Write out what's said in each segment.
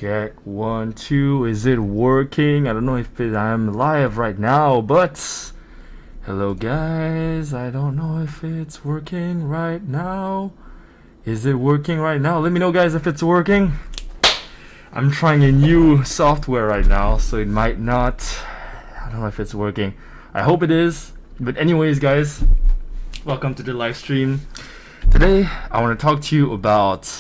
Check 1 2. Is it working? I don't know if I'm live right now, but hello guys. I don't know if it's working right now. Is it working right now? Let me know, guys, if it's working. I'm trying a new software right now, so it might not. I don't know if it's working. I hope it is. But anyways, guys, welcome to the live stream. Today I want to talk to you about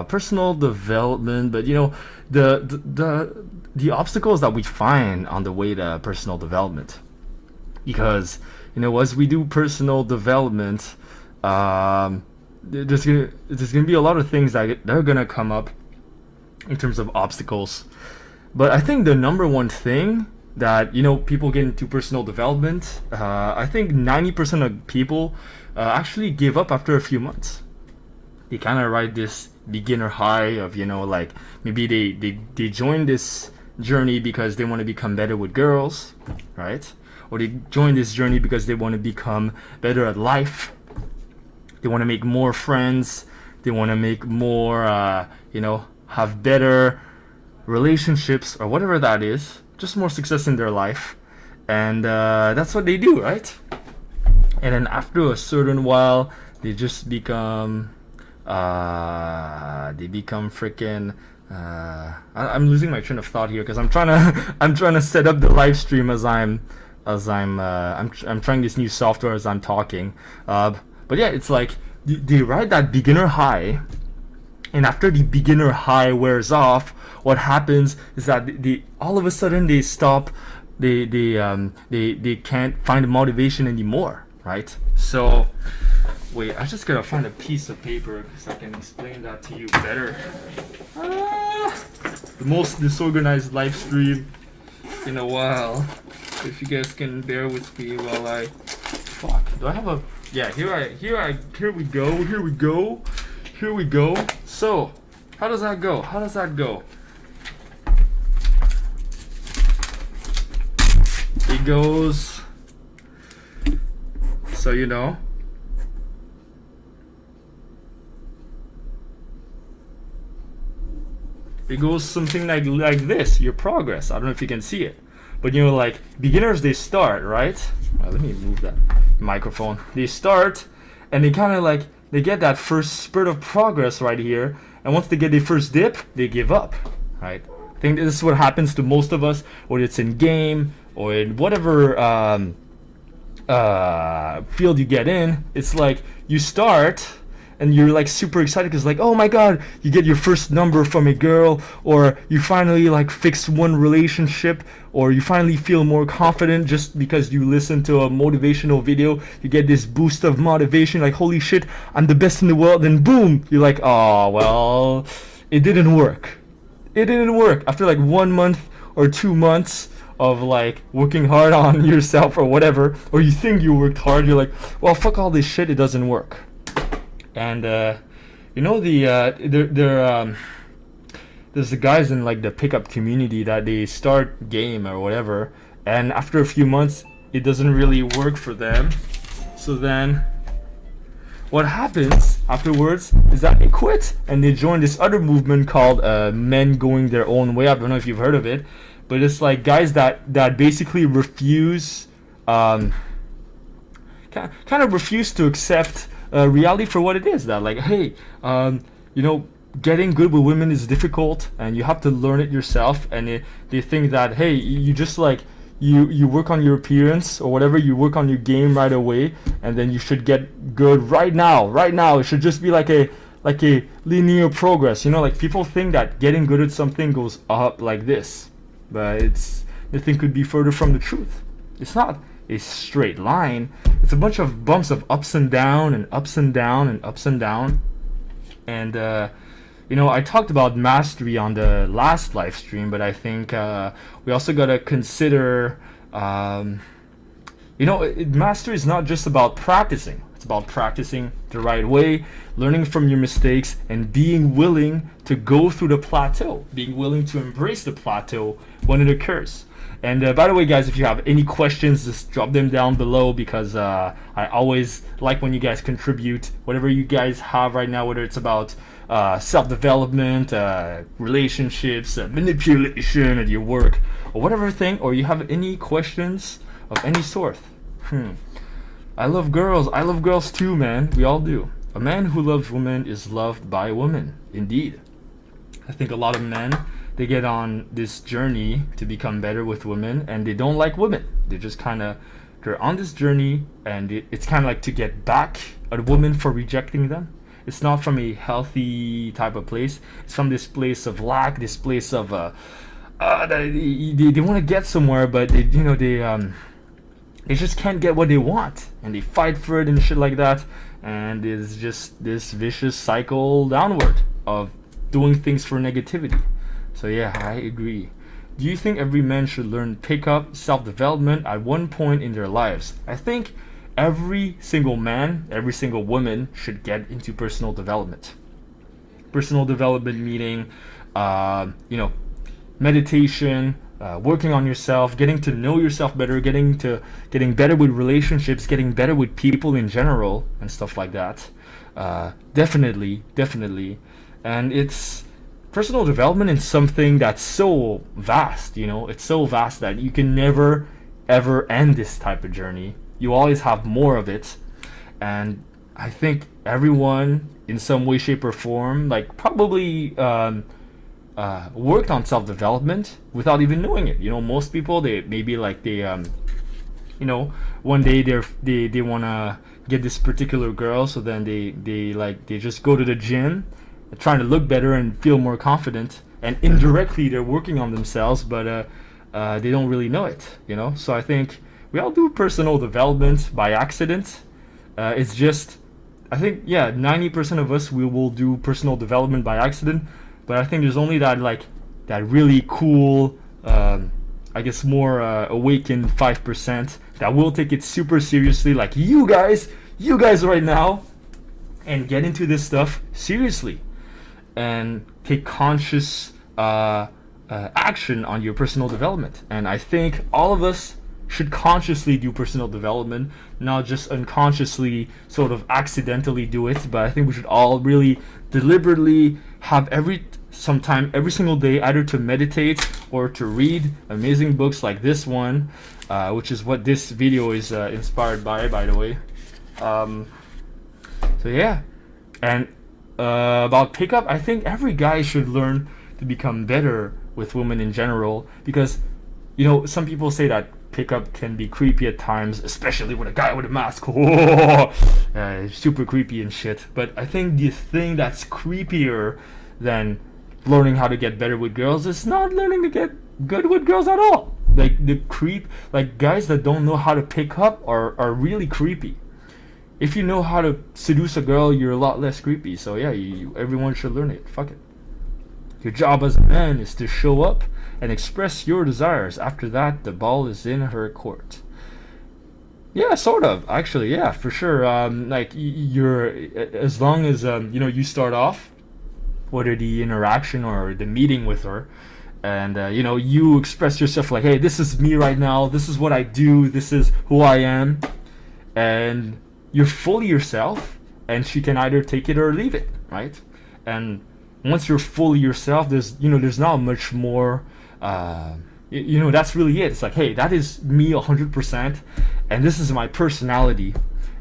personal development, but you know, the obstacles that we find on the way to personal development. Because you know, as we do personal development, there's gonna be a lot of things that are gonna come up in terms of obstacles. But I think the number one thing that, you know, people get into personal development, I think 90% of people actually give up after a few months. They kind of ride this beginner high of, you know, like maybe they join this journey because they want to become better with girls, right? Or they join this journey because they want to become better at life. They want to make more friends. They want to make more, you know, have better relationships or whatever that is. Just more success in their life. And that's what they do, right? And then after a certain while, they just become freaking I'm losing my train of thought here because I'm trying to set up the live stream as I'm trying this new software as I'm talking. But yeah, it's like they ride that beginner high, and after the beginner high wears off, what happens is that they all of a sudden they stop. They can't find motivation anymore, right? So wait, I just gotta find a piece of paper because I can explain that to you better. The most disorganized live stream in a while. If you guys can bear with me while I do I have a here we go. So how does that go? It goes, so you know, it goes something like this, your progress. I don't know if you can see it, but you know, like beginners, they start, right? Let me move that microphone. They start and they kind of like, they get that first spurt of progress right here, and once they get their first dip, they give up, right? I think this is what happens to most of us, whether it's in game or in whatever field you get in. It's like you start and you're like super excited because like, oh my god, you get your first number from a girl, or you finally like fix one relationship, or you finally feel more confident just because you listen to a motivational video. You get this boost of motivation, like holy shit, I'm the best in the world. Then boom, you're like, oh well, it didn't work. After like 1 month or 2 months of like working hard on yourself or whatever, or you think you worked hard, you're like, well, fuck all this shit, it doesn't work. And you know, there's the guys in like the pickup community that they start game or whatever, and after a few months it doesn't really work for them. So then what happens afterwards is that they quit and they join this other movement called men going their own way. I don't know if you've heard of it, but it's like guys that basically refuse, kind of refuse to accept reality for what it is. That like, hey, you know, getting good with women is difficult and you have to learn it yourself. And they think that, hey, you just like, you work on your appearance or whatever, you work on your game right away, and then you should get good right now. It should just be like a linear progress, you know, like people think that getting good at something goes up like this, but nothing could be further from the truth. It's not a straight line. It's a bunch of bumps of ups and down and ups and down and ups and down. And you know, I talked about mastery on the last live stream, but I think we also got to consider, you know, mastery is not just about practicing. It's about practicing the right way, learning from your mistakes, and being willing to go through the plateau, being willing to embrace the plateau when it occurs. And by the way, guys, if you have any questions, just drop them down below, because I always like when you guys contribute whatever you guys have right now, whether it's about self-development, relationships, manipulation at your work, or whatever thing, or you have any questions of any sort. I love girls. I love girls too, man. We all do. A man who loves women is loved by women. Indeed. I think a lot of men, they get on this journey to become better with women, and they don't like women. They're on this journey, and it's kind of like to get back at women for rejecting them. It's not from a healthy type of place. It's from this place of lack, this place of they want to get somewhere, but they just can't get what they want, and they fight for it and shit like that, and it's just this vicious cycle downward of doing things for negativity. So yeah, I agree. Do you think every man should learn pickup, self-development at one point in their lives? I think every single man, every single woman should get into personal development. Personal development meaning, meditation, working on yourself, getting to know yourself better, getting better with relationships, getting better with people in general, and stuff like that. Definitely. And it's personal development is something that's so vast, it's so vast that you can never ever end this type of journey. You always have more of it. And I think everyone in some way, shape, or form, like, probably worked on self-development without even knowing it. Most people, they maybe like one day they want to get this particular girl, so then they just go to the gym trying to look better and feel more confident, and indirectly they're working on themselves, but they don't really know it. So I think we all do personal development by accident. It's just, I think, 90% of us, we will do personal development by accident. But I think there's only that really cool, I guess more awakened 5% that will take it super seriously, like you guys right now, and get into this stuff seriously, and take conscious action on your personal development. And I think all of us should consciously do personal development, not just unconsciously sort of accidentally do it, but I think we should all really deliberately have some time every single day, either to meditate or to read amazing books like this one, which is what this video is inspired by the way. So yeah. And about pickup, I think every guy should learn to become better with women in general, because some people say that pickup can be creepy at times, especially with a guy with a mask. Super creepy and shit. But I think the thing that's creepier than learning how to get better with girls is not learning to get good with girls at all. Like guys that don't know how to pick up are really creepy. If you know how to seduce a girl, you're a lot less creepy. So yeah, everyone should learn it. Fuck it. Your job as a man is to show up and express your desires. After that, the ball is in her court. Yeah, sort of. Actually, yeah, for sure. You're, as long as you start off, whether the interaction or the meeting with her, and you express yourself like, hey, this is me right now. This is what I do. This is who I am, and you're fully yourself, and she can either take it or leave it, right? And once you're fully yourself, there's not much more. That's really it. It's like, hey, that is me 100%, and this is my personality.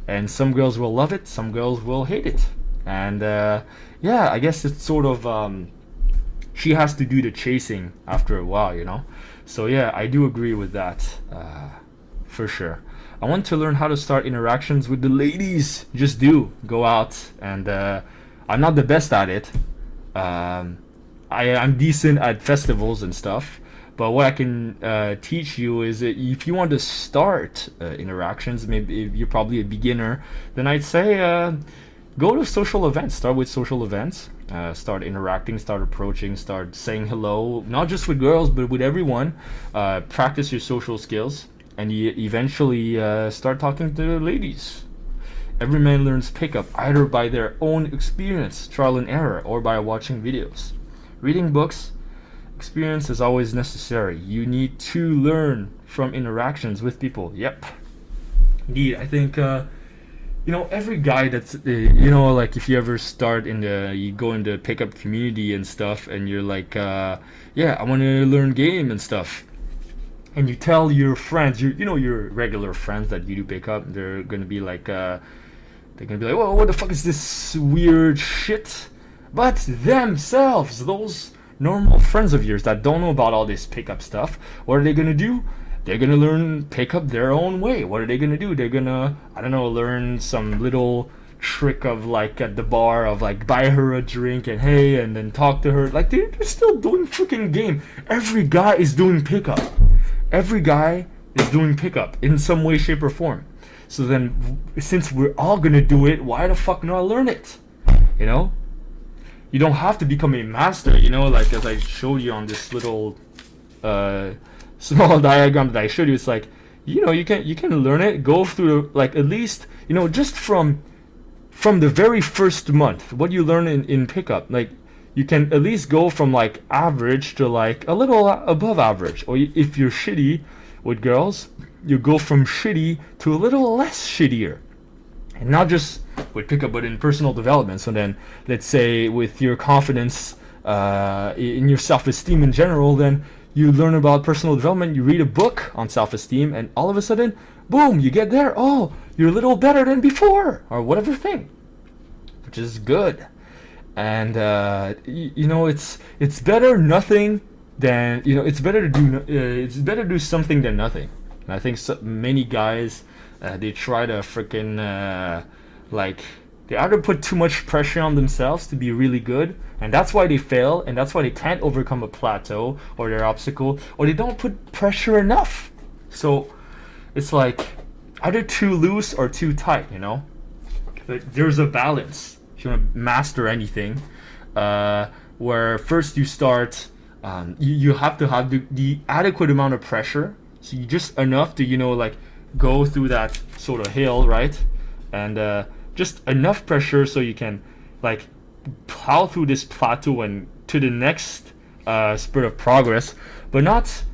And some girls will love it, some girls will hate it. And I guess it's sort of she has to do the chasing after a while, So yeah, I do agree with that, for sure. I want to learn how to start interactions with the ladies. Just go out, and I'm not the best at it. I'm decent at festivals and stuff, but what I can teach you is that if you want to start interactions, maybe if you're probably a beginner, then I'd say go to social events. Start with social events. Start interacting, start approaching, start saying hello, not just with girls, but with everyone. Practice your social skills, and you eventually start talking to ladies. Every man learns pickup either by their own experience, trial and error, or by watching videos. Reading books experience is always necessary. You need to learn from interactions with people. Yep. Indeed, I think every guy that's like if you ever start you go into pickup community and stuff, and you're like, yeah, I want to learn game and stuff, and you tell your friends, your regular friends that you do pickup, they're gonna be like, well, what the fuck is this weird shit? But themselves, those normal friends of yours that don't know about all this pickup stuff, what are they gonna do? They're gonna learn pickup their own way. What are they gonna do? They're gonna, I don't know, learn some little trick of like at the bar of like buy her a drink and hey, and then talk to her. Like they're still doing freaking game. Every guy is doing pickup. Every guy is doing pickup in some way, shape, or form. So then, since we're all gonna do it, why the fuck not learn it? You don't have to become a master, like as I showed you on this little small diagram that I showed you. It's like, you can learn it, go through like at least, just from the very first month, what you learn in pickup, like you can at least go from like average to like a little above average. Or if you're shitty with girls, you go from shitty to a little less shittier. And not just with pickup, but in personal development. So then, let's say with your confidence, in your self-esteem in general, then you learn about personal development, you read a book on self-esteem, and all of a sudden, boom, you get there. Oh, you're a little better than before, or whatever thing, which is good. And it's better nothing than it's better to do something than nothing. And I think many guys, they try to freaking they either put too much pressure on themselves to be really good, and that's why they fail, and that's why they can't overcome a plateau or their obstacle, or they don't put pressure enough. So it's like either too loose or too tight. There's a balance if you want to master anything, where first you start, you have to have the adequate amount of pressure, so you just enough to go through that sort of hill, right? And just enough pressure so you can plow through this plateau and to the next spurt of progress, but not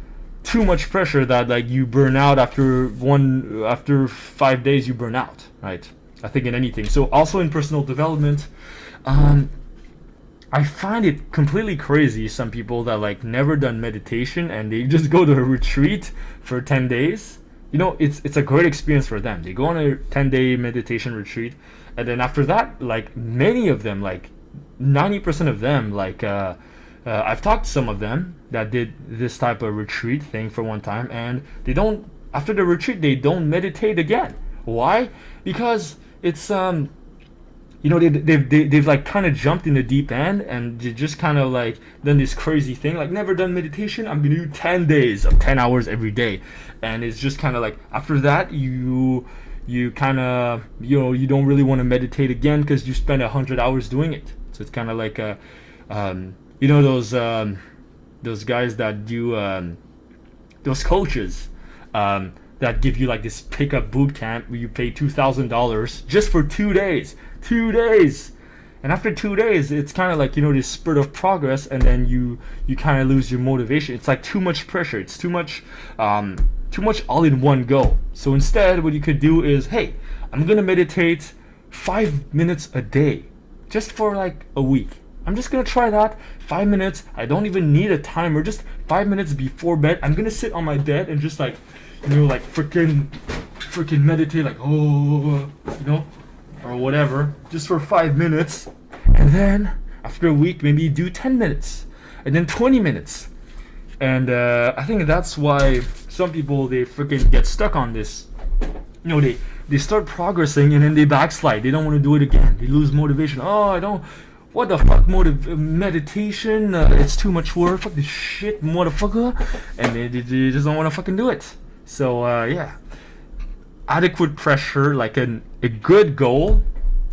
too much pressure that you burn out after 5 days. You burn out, right? I think in anything. So also in personal development, I find it completely crazy, some people that never done meditation and they just go to a retreat for 10 days. It's a great experience for them. They go on a 10-day meditation retreat, and then after that, many of them, 90% of them, I've talked to some of them that did this type of retreat thing for one time, and after the retreat, they don't meditate again. Why? Because it's they've kind of jumped in the deep end, and they just kind of done this crazy thing, never done meditation. I'm gonna do 10 days of 10 hours every day, and it's just kind of after that you kind of you don't really want to meditate again because you spend 100 hours doing it. So it's kind of those guys that do those coaches that give you this pickup boot camp where you pay $2,000 just for 2 days. 2 days, and after 2 days, it's kind of this spurt of progress, and then you kind of lose your motivation. It's too much pressure. It's too much all in one go. So instead, what you could do is, hey, I'm gonna meditate 5 minutes a day, just for a week. I'm just gonna try that 5 minutes. I don't even need a timer. Just 5 minutes before bed, I'm gonna sit on my bed and just freaking meditate, or whatever, just for 5 minutes. And then after a week, maybe do 10 minutes, and then 20 minutes. And I think that's why some people, they freaking get stuck on this. They start progressing and then they backslide. They don't want to do it again. They lose motivation. What the fuck, meditation? It's too much work. Fuck this shit, motherfucker. And they just don't want to fucking do it. So yeah, adequate pressure, a good goal,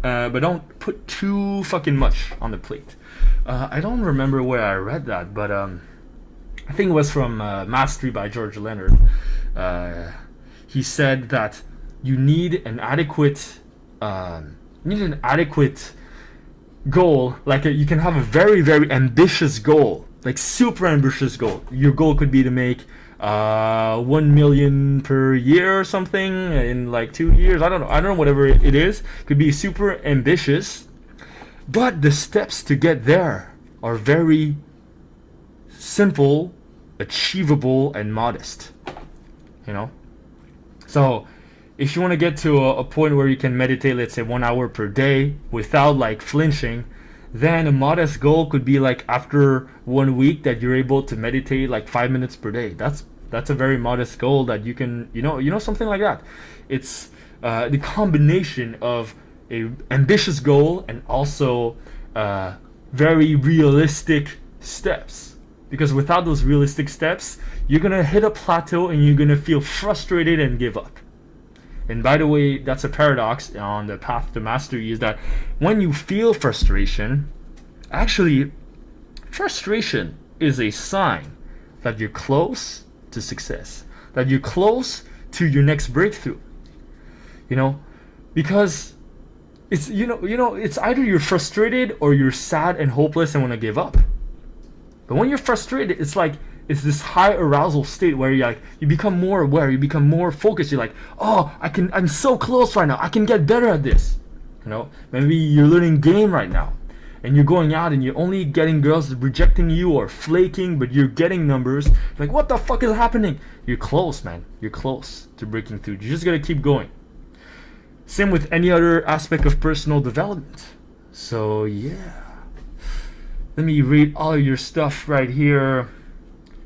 but don't put too fucking much on the plate. I don't remember where I read that, but I think it was from Mastery by George Leonard. He said that you need an adequate goal. You can have a very, very ambitious goal, like super ambitious goal. Your goal could be to make 1 million per year or something in like 2 years. I don't know, whatever it is. Could be super ambitious, but the steps to get there are very simple, achievable, and modest. You know? So if you want to get to a point where you can meditate, let's say 1 hour per day without like flinching, then a modest goal could be like after 1 week that you're able to meditate like 5 minutes per day. That's a very modest goal that you can, something like that. It's the combination of a ambitious goal and also very realistic steps. Because without those realistic steps, you're gonna hit a plateau and you're gonna feel frustrated and give up. And by the way, that's a paradox on the path to mastery, is that when you feel frustration, actually, frustration is a sign that you're close to success, that you're close to your next breakthrough. Because it's it's either you're frustrated or you're sad and hopeless and want to give up. But when you're frustrated, it's it's this high arousal state where you become more aware, you become more focused. You're like, oh, I'm so close right now. I can get better at this. Maybe you're learning game right now, and you're going out and you're only getting girls rejecting you or flaking, but you're getting numbers. Like, what the fuck is happening? You're close, man. You're close to breaking through. You just gotta keep going. Same with any other aspect of personal development. So yeah. Let me read all your stuff right here.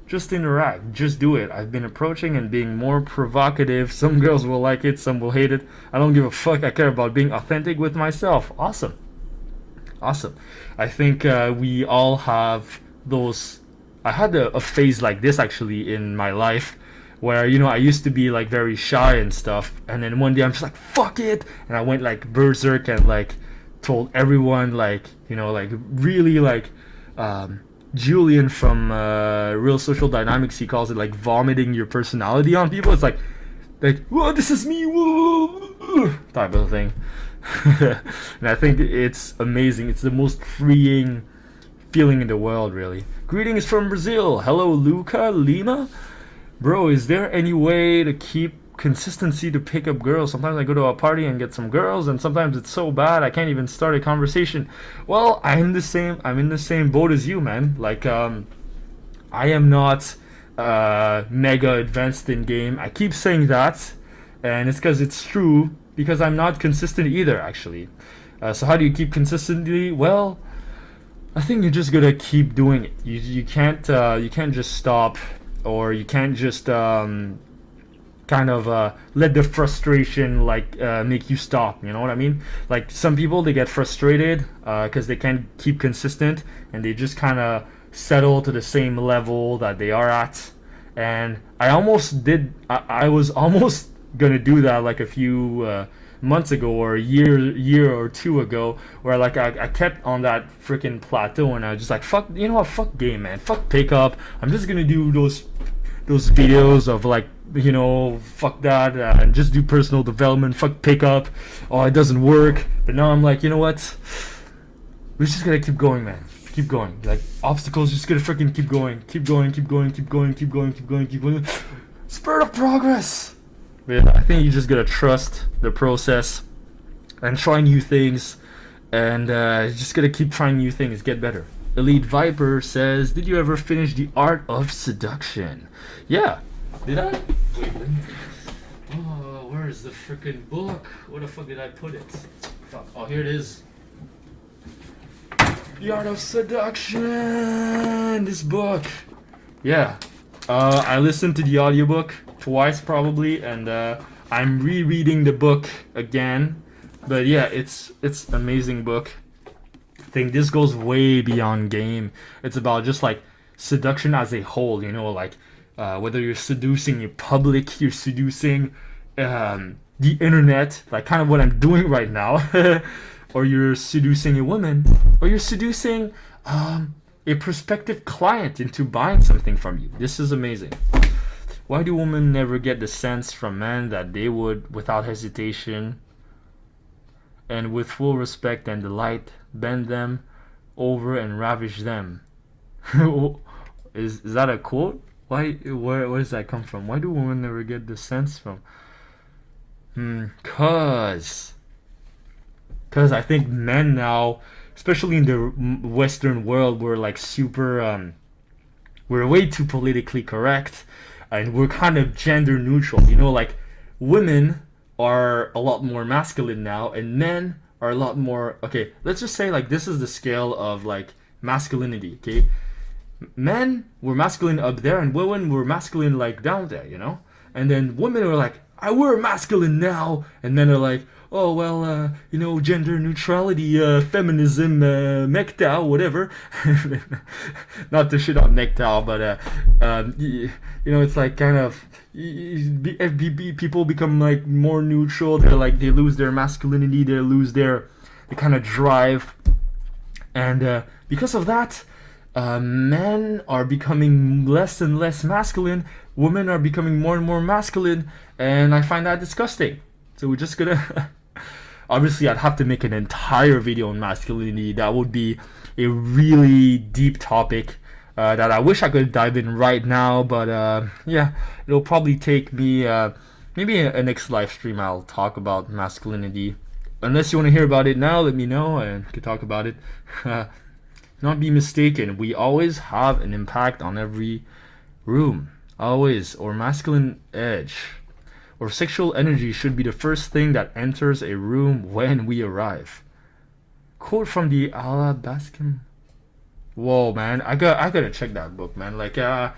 Just interact. Just do it. I've been approaching and being more provocative. Some girls will like it, some will hate it. I don't give a fuck. I care about being authentic with myself. Awesome. I think we all have those. I had a phase like this actually in my life where I used to be like very shy and stuff, and then one day I'm just like, fuck it, and I went like berserk and like told everyone, like really like Julian from Real Social Dynamics, he calls it like vomiting your personality on people. It's like whoa, this is me, whoa, type of thing. And I think it's amazing. It's the most freeing feeling in the world, really. Greetings from Brazil. Hello, Luca Lima. Bro, is there any way to keep consistency to pick up girls? Sometimes I go to a party and get some girls, and sometimes it's so bad I can't even start a conversation. Well, I'm in the same boat as you, man. Like I am not mega advanced in game. I keep saying that, and it's because it's true, because I'm not consistent either, actually. So how do you keep consistency? Well, I think you just gotta keep doing it. You can't just stop, or you can't just kind of let the frustration make you stop. You know what I mean? Like some people, they get frustrated because they can't keep consistent, and they just kind of settle to the same level that they are at. And I was almost gonna do that like a few months ago, or a year or two ago, where like I kept on that freaking plateau, and I was just like, fuck, you know what, fuck game, man, fuck pickup. I'm just gonna do those videos of like, fuck that, and just do personal development. Fuck pickup. Oh, it doesn't work. But now I'm like, you know what? We're just gonna keep going, man. Keep going. Like obstacles, just gonna freaking keep going. Keep going. Spirit of progress. But yeah, I think you just gotta trust the process and try new things, and just gotta keep trying new things, get better. Elite Viper says, did you ever finish The Art of Seduction? Yeah. Did I? Wait, oh, where's the freaking book? Where the fuck did I put it? Fuck. Oh, here it is. The Art of Seduction! This book. Yeah. I listened to the audiobook twice probably, and I'm rereading the book again. But yeah, it's an amazing book. I think this goes way beyond game. It's about just like seduction as a whole, whether you're seducing your public, you're seducing the internet, like kind of what I'm doing right now, or you're seducing a woman, or you're seducing a prospective client into buying something from you. This is amazing. Why do women never get the sense from men that they would, without hesitation and with full respect and delight, bend them over and ravish them? Is that a quote? Where does that come from? Why do women never get the sense from? Cause I think men now, especially in the Western world, we're like super we're way too politically correct, and we're kind of gender neutral. You know, like women are a lot more masculine now, and men are a lot more. Okay, let's just say like this is the scale of like masculinity. Okay, men were masculine up there, and women were masculine like down there. You know, and then women are like, we're masculine now, and men are like, oh well, you know, gender neutrality, feminism, MGTOW, whatever. Not to shit on MGTOW, but you know, it's like kind of people become like more neutral. They're like, they lose their masculinity, they lose their kind of drive, and because of that, men are becoming less and less masculine. Women are becoming more and more masculine, and I find that disgusting. So we're just gonna obviously I'd have to make an entire video on masculinity. That would be a really deep topic that I wish I could dive in right now, but yeah, it'll probably take me maybe a next live stream I'll talk about masculinity. Unless you want to hear about it now, let me know and we can talk about it. Not be mistaken, we always have an impact on every room. Always. Or masculine edge or sexual energy should be the first thing that enters a room when we arrive. Quote from the Alabaskan. Whoa, man, I gotta check that book, man. Like I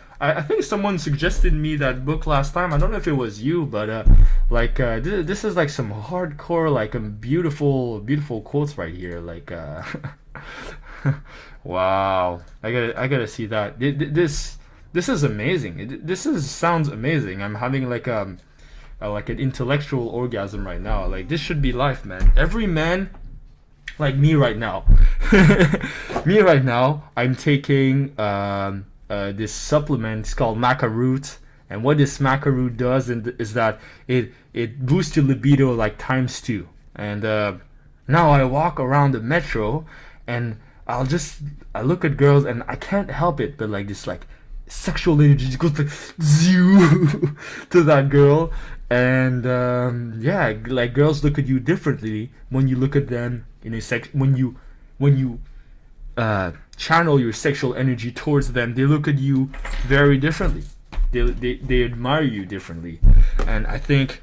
think someone suggested me that book last time. I don't know if it was you, but this is like some hardcore, like beautiful quotes right here. Like wow, I gotta see that. This is amazing. Sounds amazing. I'm having like an intellectual orgasm right now. Like, this should be life, man. Every man, like me right now, I'm taking this supplement. It's called maca root, and what this maca root does is that it boosts your libido like ×2. And now I walk around the metro, and I look at girls, and I can't help it but like this like sexual energy just goes like zoo to that girl. And yeah, like girls look at you differently when you look at them in a when you channel your sexual energy towards them. They look at you very differently. They admire you differently. And I think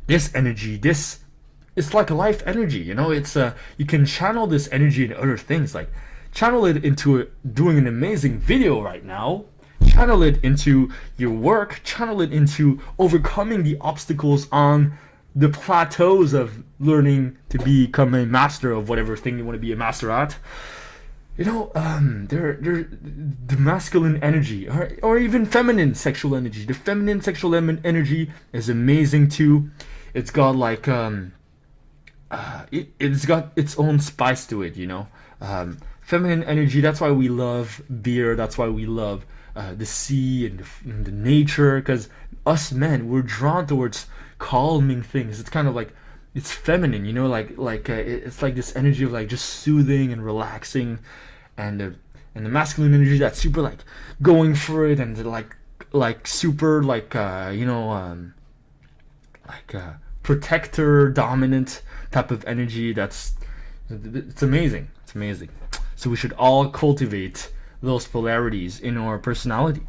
this energy, it's like life energy, you know. It's you can channel this energy into other things, like channel it into doing an amazing video right now, channel it into your work, channel it into overcoming the obstacles on the plateaus of learning to become a master of whatever thing you want to be a master at. You know, they're the masculine energy, or even feminine sexual energy. The feminine sexual energy is amazing too. It's got like it's got its own spice to it, you know. Feminine energy. That's why we love beer. That's why we love the sea and the nature. Because us men, we're drawn towards calming things. It's kind of like, it's feminine, you know, it's like this energy of like just soothing and relaxing, and the masculine energy that's super like going for it, and like super like protector, dominant type of energy. It's amazing. It's amazing. So we should all cultivate those polarities in our personality.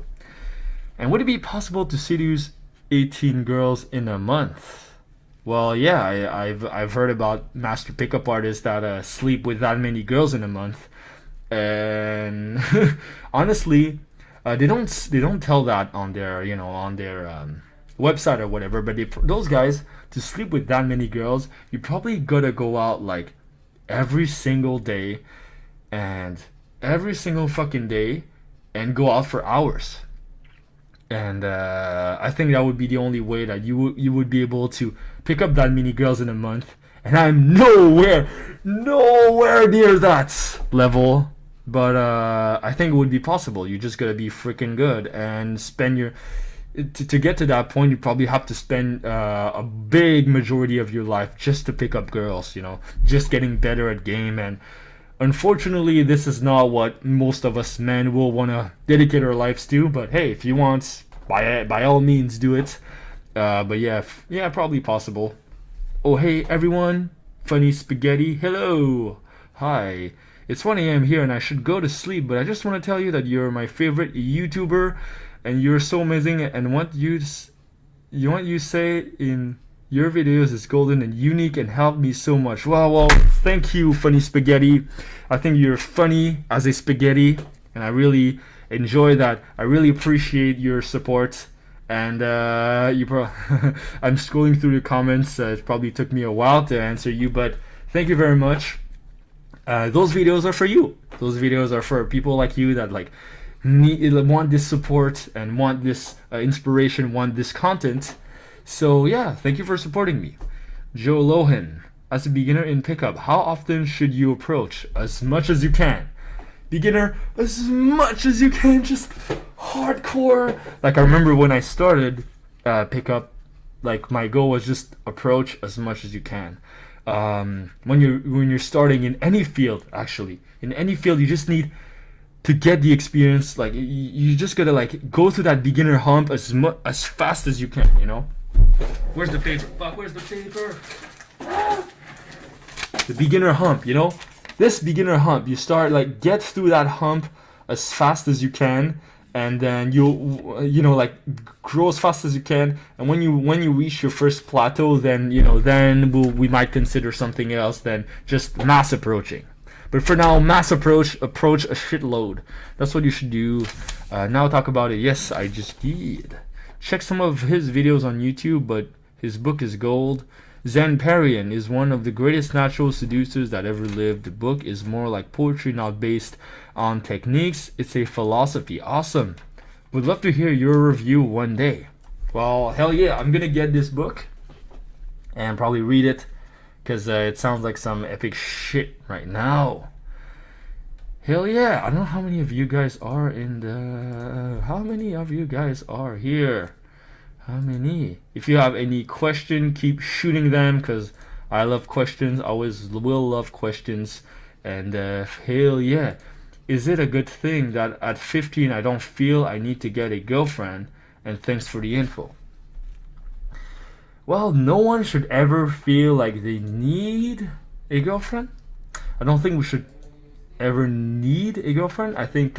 And would it be possible to seduce 18 girls in a month? Well, yeah, I've heard about master pickup artists that sleep with that many girls in a month, and honestly, they don't tell that on their website or whatever. But those guys, to sleep with that many girls, you probably gotta go out like every single day, and every single fucking day, and go out for hours. And I think that would be the only way that you would be able to pick up that many girls in a month. And I'm nowhere near that level. But I think it would be possible. You just gotta be freaking good and spend to get to that point. You probably have to spend a big majority of your life just to pick up girls. You know, just getting better at game and Unfortunately, this is not what most of us men will want to dedicate our lives to. But hey, if you want, by all means, do it. But yeah, probably possible. Oh hey everyone, funny spaghetti. Hello, hi. It's 1 a.m. here and I should go to sleep, but I just want to tell you that you're my favorite YouTuber, and you're so amazing. And what you say in your videos is golden and unique and helped me so much. Well, thank you, funny spaghetti. I think you're funny as a spaghetti, and I really enjoy that. I really appreciate your support. And I'm scrolling through the comments. It probably took me a while to answer you, but thank you very much. Those videos are for you. Those videos are for people like you that like want this support and want this inspiration, want this content. So yeah, thank you for supporting me. Joe Lohan, as a beginner in pickup, how often should you approach? As much as you can. Beginner, as much as you can, just hardcore. Like I remember when I started pickup, like my goal was just approach as much as you can. When you're starting in any field, actually, in any field, you just need to get the experience. Like you just gotta like go through that beginner hump as fast as you can. You know. Where's the paper? Fuck, where's the paper? The beginner hump, you know? This beginner hump, you start like get through that hump as fast as you can, and then you'll like grow as fast as you can, and when you reach your first plateau, then we might consider something else than just mass approaching. But for now, mass approach a shitload. That's what you should do. Now talk about it. Yes, I just did. Check some of his videos on YouTube, but his book is gold. Zen Parian is one of the greatest natural seducers that ever lived. The book is more like poetry, not based on techniques. It's a philosophy. Awesome. Would love to hear your review one day. Well, hell yeah, I'm gonna get this book and probably read it, because it sounds like some epic shit right now. Hell yeah. I don't know how many of you guys are how many of you guys are here? How many? If you have any question, keep shooting them, because I love questions. Always will love questions. And hell yeah. Is it a good thing that at 15 I don't feel I need to get a girlfriend? And thanks for the info. Well, no one should ever feel like they need a girlfriend. I don't think we should ever need a girlfriend. I think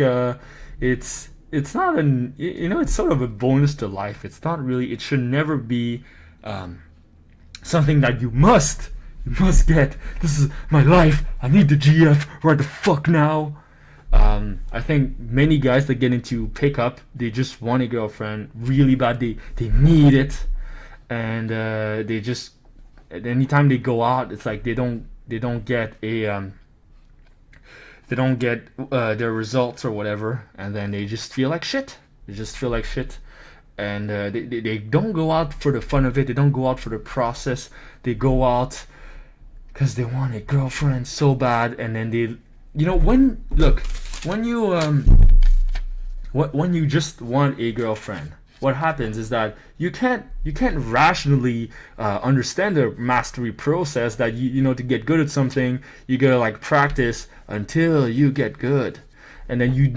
it's not it's sort of a bonus to life. It's not really, it should never be something that you must get. This is my life, I need the GF right the fuck now. I think many guys that get into pickup, they just want a girlfriend really bad. They need it, and they just, anytime they go out, it's like they don't get their results or whatever, and then they just feel like shit. And they don't go out for the fun of it. They don't go out for the process. They go out because they want a girlfriend so bad, and then when you just want a girlfriend, what happens is that you can't rationally understand the mastery process, that to get good at something, you gotta like practice until you get good, and then you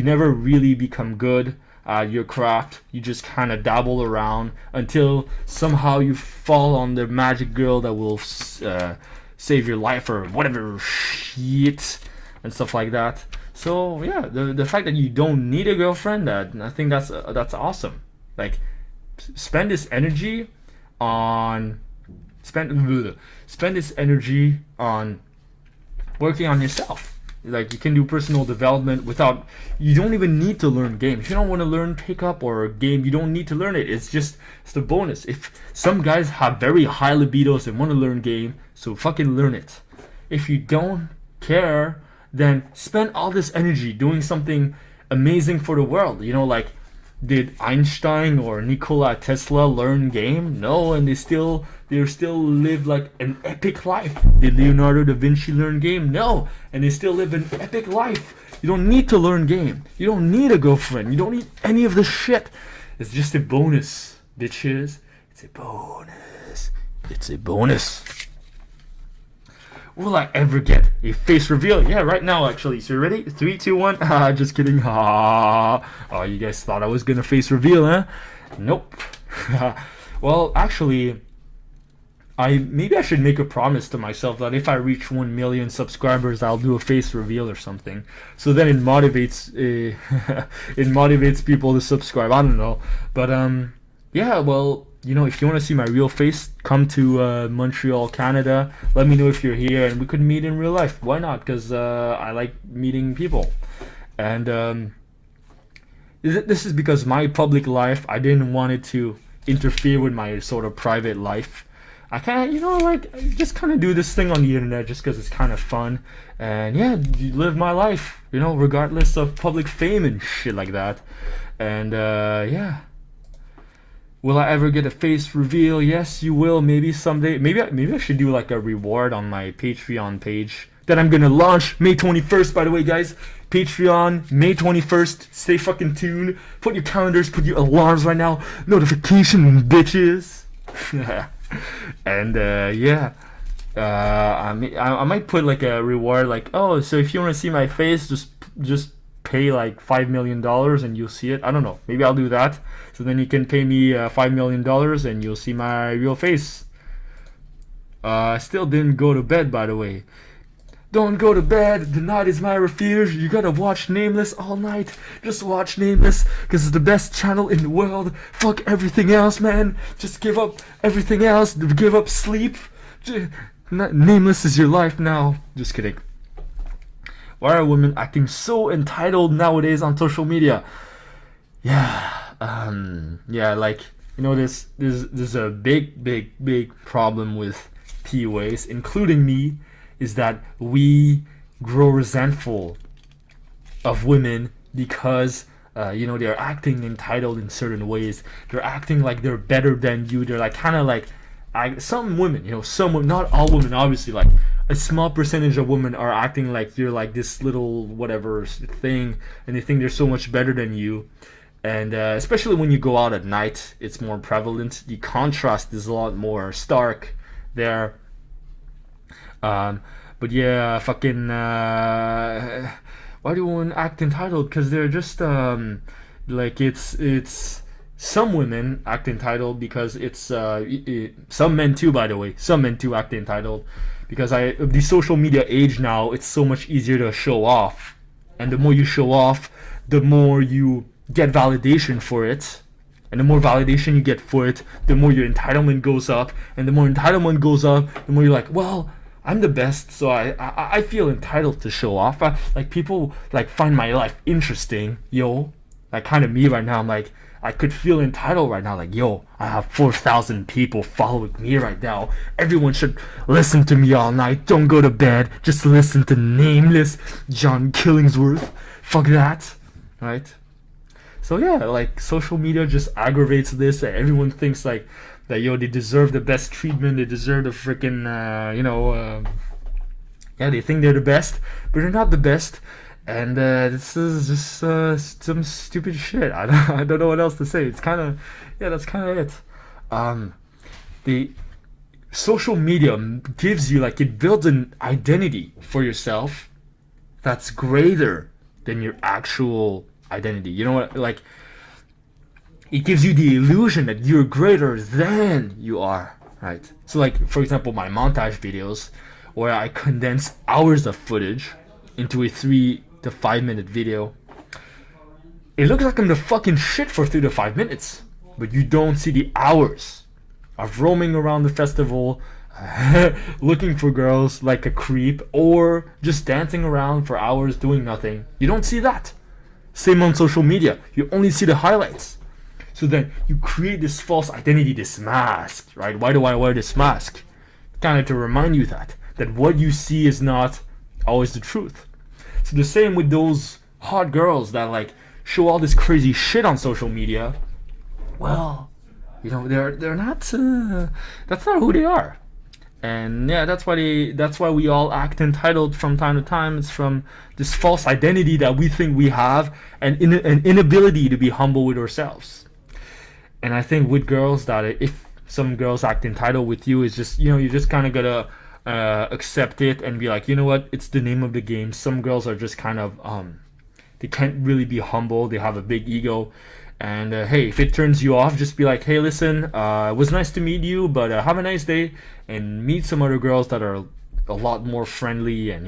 never really become good at your craft. You just kind of dabble around until somehow you fall on the magic girl that will save your life or whatever shit and stuff like that. So yeah, the fact that you don't need a girlfriend, I think that's awesome. Like, spend this energy on working on yourself. Like, you can do personal development you don't even need to learn game. If you don't want to learn pickup or game, you don't need to learn it. It's the bonus. If some guys have very high libidos and want to learn game, so fucking learn it. If you don't care, then spend all this energy doing something amazing for the world. Like, did Einstein or Nikola Tesla learn game? No, and they still live like an epic life. Did Leonardo da Vinci learn game? No, and they still live an epic life. You don't need to learn game. You don't need a girlfriend. You don't need any of this shit. It's just a bonus, bitches. It's a bonus. Will I ever get a face reveal? Yeah, right now actually. So you ready? 3, 2, 1. Just kidding. Oh, you guys thought I was gonna face reveal, huh? Nope. Well, actually, maybe I should make a promise to myself that if I reach 1 million subscribers, I'll do a face reveal or something. So then it motivates it motivates people to subscribe. I don't know, but yeah. Well, you know, if you want to see my real face, come to Montreal, Canada. Let me know if you're here, and we could meet in real life. Why not? Because I like meeting people, and this is because my public life, I didn't want it to interfere with my sort of private life. I kind of, you know, like, just kind of do this thing on the internet just because it's kind of fun. And yeah, live my life, you know, regardless of public fame and shit like that. And yeah. Will I ever get a face reveal? Yes, you will. Maybe someday. Maybe I should do like a reward on my Patreon page that I'm going to launch May 21st, by the way, guys. Patreon, May 21st. Stay fucking tuned. Put your calendars, put your alarms right now. Notification, bitches. And yeah, I might put like a reward, like, oh, so if you want to see my face, just pay like $5 million and you'll see it. I don't know, maybe I'll do that. So then you can pay me $5 million and you'll see my real face. I still didn't go to bed, by the way. Don't go to bed, the night is my refuge. You gotta watch Nameless all night. Just watch Nameless, because it's the best channel in the world. Fuck everything else, man. Just give up everything else. Give up sleep. Nameless is your life now. Just kidding. Why are women acting so entitled nowadays on social media? Yeah, like, you know, there's a big problem with PUAs, including me, is that we grow resentful of women because you know, they're acting entitled in certain ways. They're acting like they're better than you. They're like kind of like some women, you know, some women, not all women, obviously, like a small percentage of women are acting like you're like this little whatever thing, and they think they're so much better than you. And especially when you go out at night, it's more prevalent. The contrast is a lot more stark there. But yeah, fucking why do women act entitled? Because they're just like, it's some women act entitled because it's some men too, by the way. Some men too act entitled because the social media age now, it's so much easier to show off, and the more you show off, the more you get validation for it. And the more validation you get for it, the more your entitlement goes up. And the more entitlement goes up, the more you're like, well, I'm the best, so I feel entitled to show off. Like, people like find my life interesting, yo. Like, kind of me right now. I'm like, I could feel entitled right now. Like, yo, I have 4,000 people following me right now. Everyone should listen to me all night. Don't go to bed. Just listen to Nameless, John Killingsworth. Fuck that, right? So yeah, like, social media just aggravates this. Everyone thinks like that, yo, they deserve the best treatment. They deserve the freaking, yeah, they think they're the best, but they're not the best. And this is just some stupid shit. I don't know what else to say. It's kind of, yeah, that's kind of it. The social media gives you, like, it builds an identity for yourself that's greater than your actual identity. You know what? Like, it gives you the illusion that you're greater than you are, right? So, like, for example, my montage videos, where I condense hours of footage into a 3 to 5 minute video, it looks like I'm the fucking shit for 3 to 5 minutes, but you don't see the hours of roaming around the festival, looking for girls like a creep, or just dancing around for hours doing nothing. You don't see that. Same on social media. You only see the highlights. So then you create this false identity, this mask, right? Why do I wear this mask? Kind of to remind you that what you see is not always the truth. So the same with those hot girls that like show all this crazy shit on social media. Well, you know, they're not. That's not who they are. And yeah, that's why we all act entitled from time to time. It's from this false identity that we think we have, and an inability to be humble with ourselves. And I think with girls, that if some girls act entitled with you, is just, you know, you just kind of gotta accept it and be like, you know what, it's the name of the game. Some girls are just kind of they can't really be humble. They have a big ego. And hey, if it turns you off, just be like, hey, listen, it was nice to meet you, but have a nice day, and meet some other girls that are a lot more friendly. And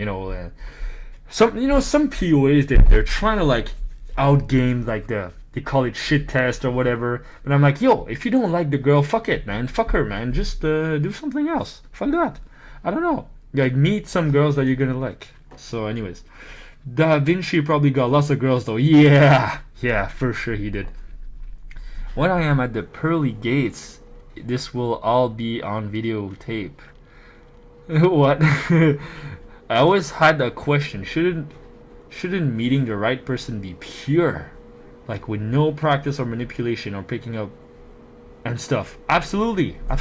some POAs, they're trying to like outgame like they call it shit test or whatever. But I'm like, yo, if you don't like the girl, fuck it, man, fuck her, man, just do something else. Fuck that. I don't know. Like, meet some girls that you're gonna like. So, anyways, Da Vinci probably got lots of girls though. Yeah, for sure he did. When I am at the pearly gates, this will all be on videotape. What? I always had a question. Shouldn't meeting the right person be pure? Like with no practice or manipulation or picking up and stuff. Absolutely. I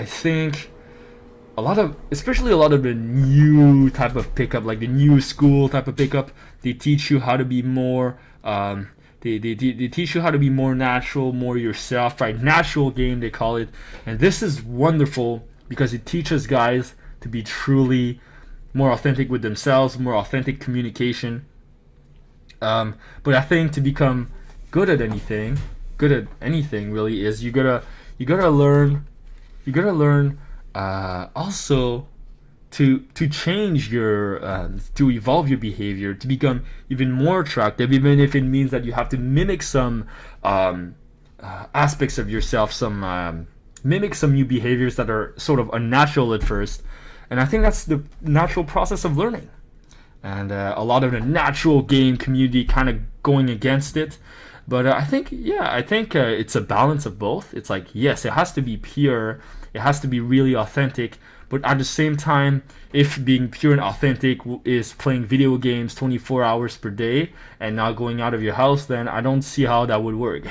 think especially a lot of the new type of pickup, like the new school type of pickup, they teach you how to be more they teach you how to be more natural, more yourself, right? Natural game, they call it. And this is wonderful because it teaches guys to be truly more authentic with themselves, more authentic communication. But I think to become good at anything really, is you gotta learn also to change your to evolve your behavior, to become even more attractive, even if it means that you have to mimic some aspects of yourself, mimic some new behaviors that are sort of unnatural at first. And I think that's the natural process of learning. And a lot of the natural game community kind of going against it. But I think it's a balance of both. It's like, yes, it has to be pure, it has to be really authentic, but at the same time, if being pure and authentic is playing video games 24 hours per day and not going out of your house, then I don't see how that would work.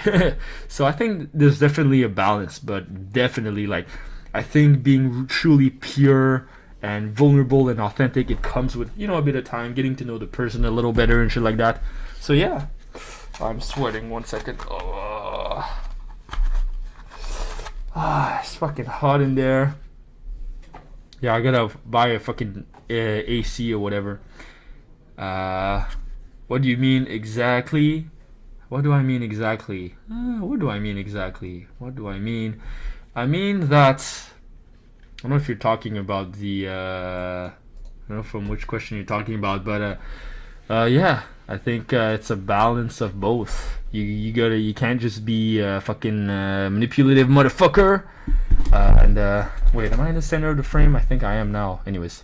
So I think there's definitely a balance, but definitely, like, I think being truly pure and vulnerable and authentic, it comes with, a bit of time, getting to know the person a little better and shit like that. So yeah, I'm sweating. 1 second. It's fucking hot in there. Yeah, I gotta buy a fucking AC or whatever. What do you mean exactly? What do I mean exactly? I mean that... I don't know if you're talking about the... I don't know from which question you're talking about, but yeah, I think it's a balance of both. You can't just be a fucking manipulative motherfucker. Wait, am I in the center of the frame? I think I am now. Anyways,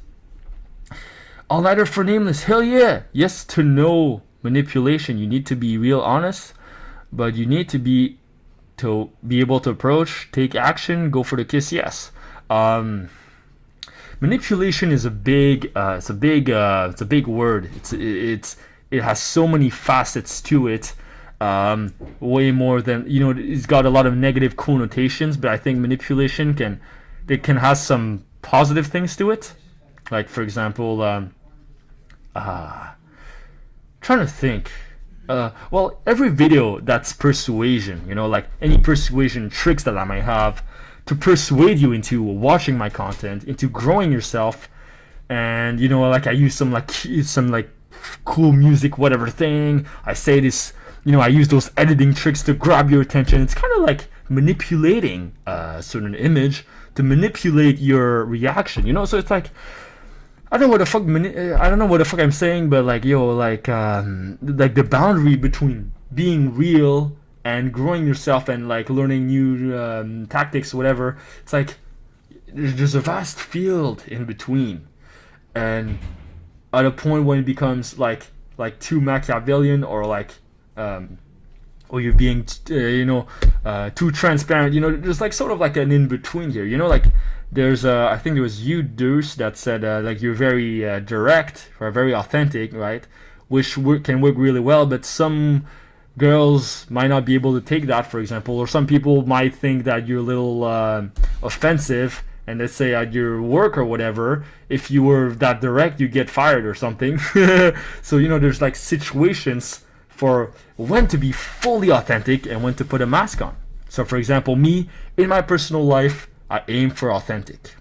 all-nighter for Nameless. Hell yeah. Yes to no manipulation. You need to be real honest, but you need to be able to approach, take action, go for the kiss. Yes. Manipulation is a big word. It has so many facets to it. Way more than, it's got a lot of negative connotations, but I think manipulation can have some positive things to it. Like, for example, trying to think. Well, every video that's persuasion, like any persuasion tricks that I might have to persuade you into watching my content, into growing yourself. And like I use some cool music, whatever thing. I say this, I use those editing tricks to grab your attention. It's kind of like manipulating a certain image to manipulate your reaction, So it's like, I don't know what the fuck I'm saying, but like the boundary between being real and growing yourself and like learning new tactics, whatever. It's like there's a vast field in between, and at a point when it becomes like too Machiavellian, or like or you're being too transparent, there's like sort of like an in between here, like there's I think it was you, Deuce, that said like you're very direct or very authentic, right, which can work really well, but some girls might not be able to take that, for example, or some people might think that you're a little offensive. And let's say at your work or whatever, if you were that direct, you get fired or something. So, there's like situations for when to be fully authentic and when to put a mask on. So, for example, me, in my personal life, I aim for authentic.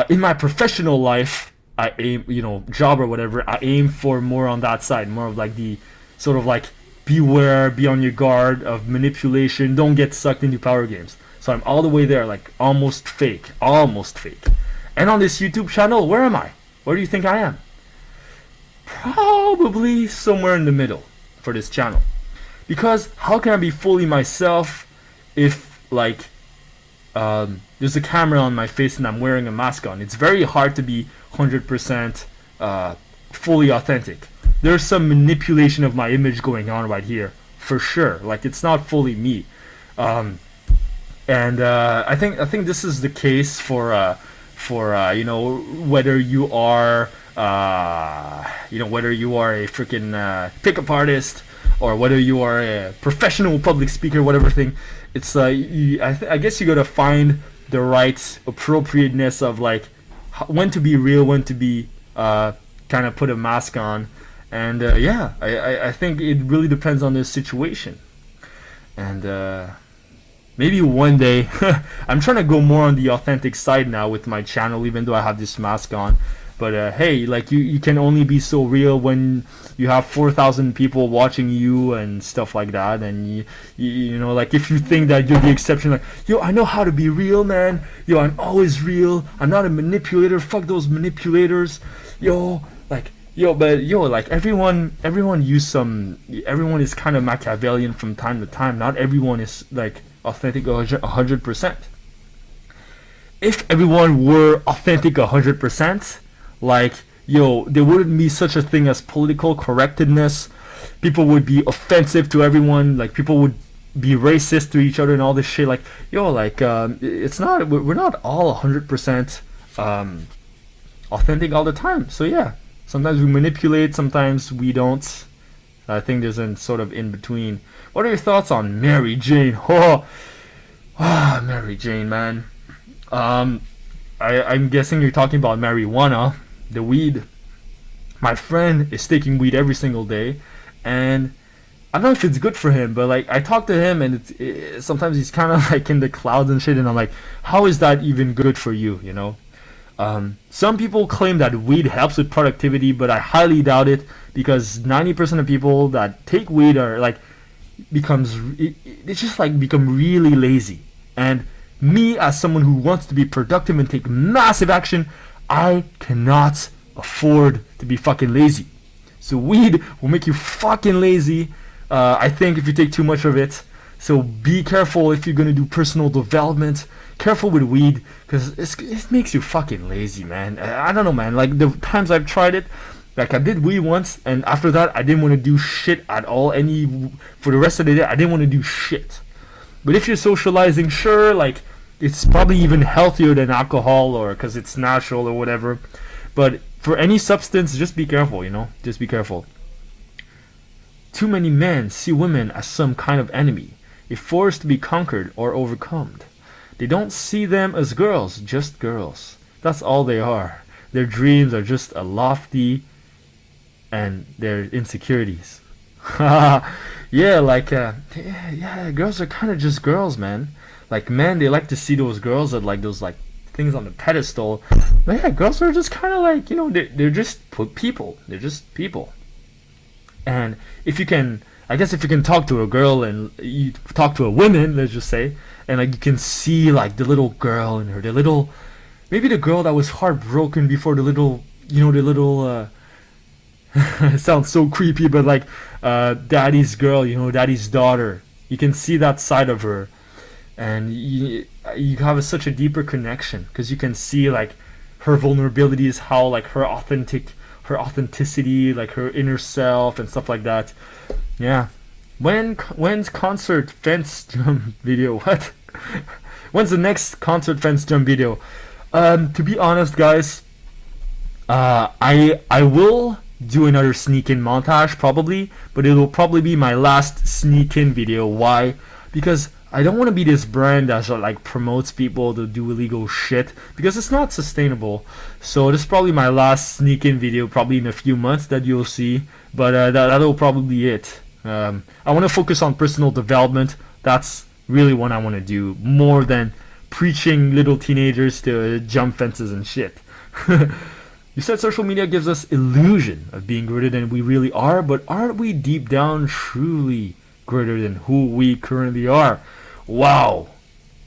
In my professional life, I aim, job or whatever, I aim for more on that side, more of like the sort of like beware, be on your guard of manipulation, don't get sucked into power games. So I'm all the way there, like almost fake. And on this YouTube channel, where am I? Where do you think I am? Probably somewhere in the middle for this channel. Because how can I be fully myself if like there's a camera on my face and I'm wearing a mask on? It's very hard to be 100% fully authentic. There's some manipulation of my image going on right here, for sure. Like it's not fully me. And I think this is the case for whether you are whether you are a freaking pickup artist or whether you are a professional public speaker, whatever thing. It's I guess you gotta find the right appropriateness of like when to be real, when to be kind of put a mask on, and I think it really depends on the situation. And maybe one day I'm trying to go more on the authentic side now with my channel, even though I have this mask on. But hey, like you can only be so real when you have 4,000 people watching you and stuff like that. And you know, like if you think that you're the exception, like yo, I know how to be real, man. Yo, I'm always real. I'm not a manipulator. Fuck those manipulators. Yo, like like everyone is kind of Machiavellian from time to time. Not everyone is like authentic 100%. If everyone were authentic 100%, like there wouldn't be such a thing as political correctness. People would be offensive to everyone. Like people would be racist to each other and all this shit. Like it's not, we're not all 100% authentic all the time. So yeah, sometimes we manipulate, sometimes we don't. I think there's a sort of in between. What are your thoughts on Mary Jane? Mary Jane, man. I'm guessing you're talking about marijuana, the weed. My friend is taking weed every single day, and I don't know if it's good for him, but like I talk to him, and sometimes he's kind of like in the clouds and shit, and I'm like, how is that even good for you? You know? Some people claim that weed helps with productivity, but I highly doubt it, because 90% of people that take weed are like become really lazy. And me, as someone who wants to be productive and take massive action, I cannot afford to be fucking lazy. So weed will make you fucking lazy, I think, if you take too much of it. So be careful if you're gonna do personal development. Careful with weed, because it makes you fucking lazy, man. I don't know, man. Like the times I've tried it, like I did weed once, and after that I didn't want to do shit at all. For the rest of the day, I didn't want to do shit. But if you're socializing, sure, like it's probably even healthier than alcohol, or because it's natural or whatever. But for any substance, just be careful, just be careful. Too many men see women as some kind of enemy, a force to be conquered or overcome. They don't see them as girls, just girls. That's all they are. Their dreams are just a lofty, and their insecurities. Yeah, like girls are kind of just girls, man. Like men, they like to see those girls at like those like things on the pedestal. But yeah, girls are just kind of like, they're just people. They're just people. And if you can talk to a girl and you talk to a woman, let's just say, and like you can see like the little girl in her, maybe the girl that was heartbroken before it sounds so creepy, but like daddy's girl, daddy's daughter. You can see that side of her, and you have such a deeper connection, because you can see like her vulnerabilities, how like her authenticity, like her inner self and stuff like that. Yeah. When's concert fence jump video? What? When's the next concert fence jump video? To be honest, guys, I will do another sneak-in montage probably, but it will probably be my last sneak-in video. Why? Because I don't want to be this brand that like promotes people to do illegal shit, because it's not sustainable. So this is probably my last sneak-in video, probably in a few months, that you'll see. But that'll probably be it. I want to focus on personal development. That's really what I want to do, more than preaching little teenagers to jump fences and shit. You said social media gives us illusion of being greater than we really are, but aren't we deep down truly greater than who we currently are? Wow.